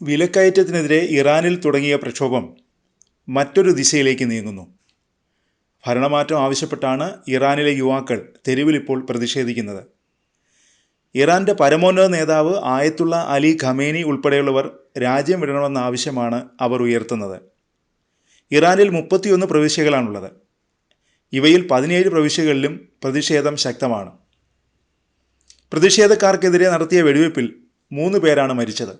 വിലക്കയറ്റത്തിനെതിരെ ഇറാനിൽ തുടങ്ങിയ പ്രക്ഷോഭം മറ്റൊരു ദിശയിലേക്ക് നീങ്ങുന്നു. ഭരണമാറ്റം ആവശ്യപ്പെട്ടാണ് ഇറാനിലെ യുവാക്കൾ തെരുവിലിപ്പോൾ പ്രതിഷേധിക്കുന്നത്. ഇറാൻ്റെ പരമോന്നത നേതാവ് ആയത്തുള്ള അലി ഖമേനി ഉൾപ്പെടെയുള്ളവർ രാജ്യം വിടണമെന്ന ആവശ്യമാണ് അവർ ഉയർത്തുന്നത്. ഇറാനിൽ 31 പ്രവിശ്യകളാണുള്ളത്. ഇവയിൽ 17 പ്രവിശ്യകളിലും പ്രതിഷേധം ശക്തമാണ്. പ്രതിഷേധക്കാർക്കെതിരെ നടത്തിയ വെടിവയ്പിൽ 3 പേരാണ് മരിച്ചത്.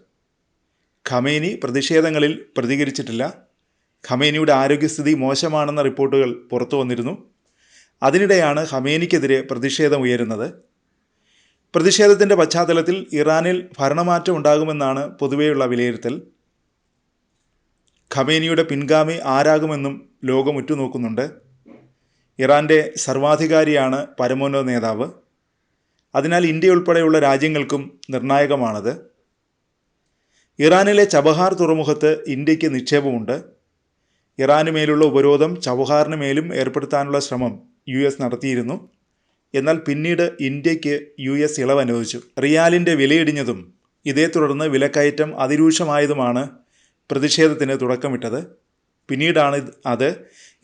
ഖമേനി പ്രതിഷേധങ്ങളിൽ പ്രതികരിച്ചിട്ടില്ല. ഖമേനിയുടെ ആരോഗ്യസ്ഥിതി മോശമാണെന്ന റിപ്പോർട്ടുകൾ പുറത്തു വന്നിരുന്നു. അതിനിടെയാണ് ഖമേനിക്കെതിരെ പ്രതിഷേധം ഉയരുന്നത്. പ്രതിഷേധത്തിൻ്റെ പശ്ചാത്തലത്തിൽ ഇറാനിൽ ഭരണമാറ്റം ഉണ്ടാകുമെന്നാണ് പൊതുവെയുള്ള വിലയിരുത്തൽ. ഖമേനിയുടെ പിൻഗാമി ആരാകുമെന്നും ലോകം ഉറ്റുനോക്കുന്നുണ്ട്. ഇറാൻ്റെ സർവാധികാരിയാണ് പരമോന്നത നേതാവ്. അതിനാൽ ഇന്ത്യ ഉൾപ്പെടെയുള്ള രാജ്യങ്ങൾക്കും നിർണായകമാണത്. ഇറാനിലെ ചബഹാർ തുറമുഖത്ത് ഇന്ത്യക്ക് നിക്ഷേപമുണ്ട്. ഇറാന് മേലുള്ള ഉപരോധം ചബഹാറിന് മേലും ഏർപ്പെടുത്താനുള്ള ശ്രമം US നടത്തിയിരുന്നു. എന്നാൽ പിന്നീട് ഇന്ത്യക്ക് US ഇളവ് അനുവദിച്ചു. റിയാലിൻ്റെ വിലയിടിഞ്ഞതും ഇതേ തുടർന്ന് വിലക്കയറ്റം അതിരൂക്ഷമായതുമാണ് പ്രതിഷേധത്തിന് തുടക്കമിട്ടത്. പിന്നീടാണ് അത്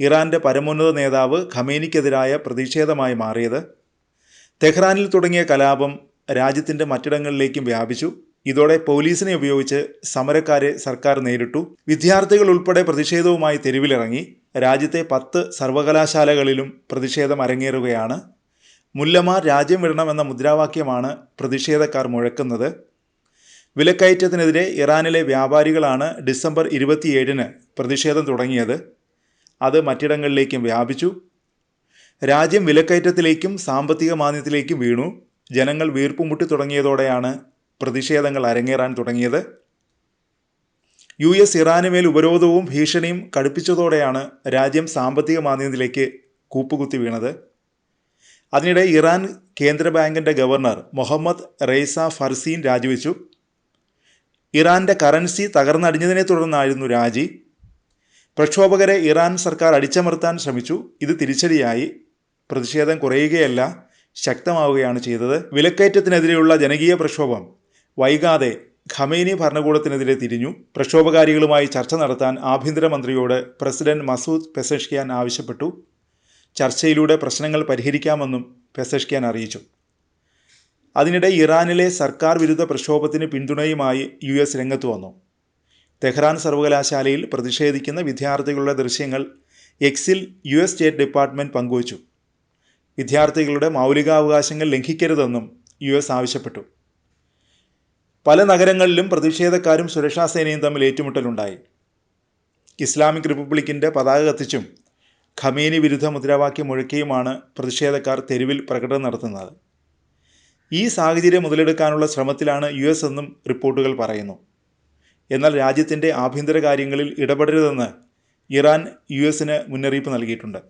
ഇറാൻ്റെ പരമോന്നത നേതാവ് ഖമേനിക്കെതിരായ പ്രതിഷേധമായി മാറിയത്. തെഹ്റാനിൽ തുടങ്ങിയ കലാപം രാജ്യത്തിൻ്റെ മറ്റിടങ്ങളിലേക്കും വ്യാപിച്ചു. ഇതോടെ പോലീസിനെ ഉപയോഗിച്ച് സമരക്കാരെ സർക്കാർ നേരിട്ടു. വിദ്യാർത്ഥികൾ ഉൾപ്പെടെ പ്രതിഷേധവുമായി തെരുവിലിറങ്ങി. രാജ്യത്തെ 10 സർവകലാശാലകളിലും പ്രതിഷേധം അരങ്ങേറുകയാണ്. മുല്ലമാർ രാജ്യം വിടണമെന്ന മുദ്രാവാക്യമാണ് പ്രതിഷേധക്കാർ മുഴക്കുന്നത്. വിലക്കയറ്റത്തിനെതിരെ ഇറാനിലെ വ്യാപാരികളാണ് ഡിസംബർ 27-ന് പ്രതിഷേധം തുടങ്ങിയത്. അത് മറ്റിടങ്ങളിലേക്കും വ്യാപിച്ചു. രാജ്യം വിലക്കയറ്റത്തിലേക്കും സാമ്പത്തിക മാന്ദ്യത്തിലേക്കും വീണു. ജനങ്ങൾ വീർപ്പുമുട്ടി തുടങ്ങിയതോടെയാണ് പ്രതിഷേധങ്ങൾ അരങ്ങേറാൻ തുടങ്ങിയത്. US ഇറാന് മേൽ ഉപരോധവും ഭീഷണിയും കടുപ്പിച്ചതോടെയാണ് രാജ്യം സാമ്പത്തിക മാന്ദ്യത്തിലേക്ക് കൂപ്പുകുത്തി വീണത്. അതിനിടെ ഇറാൻ കേന്ദ്ര ബാങ്കിൻ്റെ ഗവർണർ മുഹമ്മദ് റെയ്സ ഫർസീൻ രാജിവെച്ചു. ഇറാൻ്റെ കറൻസി തകർന്നടിഞ്ഞതിനെ തുടർന്നായിരുന്നു രാജി. പ്രക്ഷോഭകരെ ഇറാൻ സർക്കാർ അടിച്ചമർത്താൻ ശ്രമിച്ചു. ഇത് തിരിച്ചടിയായി. പ്രതിഷേധം കുറയുകയല്ല, ശക്തമാവുകയാണ് ചെയ്തത്. വിലക്കയറ്റത്തിനെതിരെയുള്ള ജനകീയ പ്രക്ഷോഭം വൈകാതെ ഖമേനി ഭരണകൂടത്തിനെതിരെ തിരിഞ്ഞു. പ്രക്ഷോഭകാരികളുമായി ചർച്ച നടത്താൻ ആഭ്യന്തരമന്ത്രിയോട് പ്രസിഡന്റ് മസൂദ് പെസഷ്കിയാൻ ആവശ്യപ്പെട്ടു. ചർച്ചയിലൂടെ പ്രശ്നങ്ങൾ പരിഹരിക്കാമെന്നും പെസഷ്കിയാൻ അറിയിച്ചു. അതിനിടെ ഇറാനിലെ സർക്കാർ വിരുദ്ധ പ്രക്ഷോഭത്തിന് പിന്തുണയുമായി US രംഗത്ത് വന്നു. തെഹ്റാൻ സർവകലാശാലയിൽ പ്രതിഷേധിക്കുന്ന വിദ്യാർത്ഥികളുടെ ദൃശ്യങ്ങൾ Xൽ US സ്റ്റേറ്റ് ഡിപ്പാർട്ട്മെൻറ്റ് പങ്കുവച്ചു. വിദ്യാർത്ഥികളുടെ മൗലികാവകാശങ്ങൾ ലംഘിക്കരുതെന്നും US ആവശ്യപ്പെട്ടു. പല നഗരങ്ങളിലും പ്രതിഷേധക്കാരും സുരക്ഷാസേനയും തമ്മിൽ ഏറ്റുമുട്ടലുണ്ടായി. ഇസ്ലാമിക് റിപ്പബ്ലിക്കിൻ്റെ പതാക കത്തിച്ചും ഖമേനി വിരുദ്ധ മുദ്രാവാക്യം മുഴക്കിയുമാണ് പ്രതിഷേധക്കാർ തെരുവിൽ പ്രകടനം നടത്തുന്നത്. ഈ സാഹചര്യം മുതലെടുക്കാനുള്ള ശ്രമത്തിലാണ് US എന്നും റിപ്പോർട്ടുകൾ പറയുന്നു. എന്നാൽ രാജ്യത്തിൻ്റെ ആഭ്യന്തര കാര്യങ്ങളിൽ ഇടപെടരുതെന്ന് ഇറാൻ US മുന്നറിയിപ്പ് നൽകിയിട്ടുണ്ട്.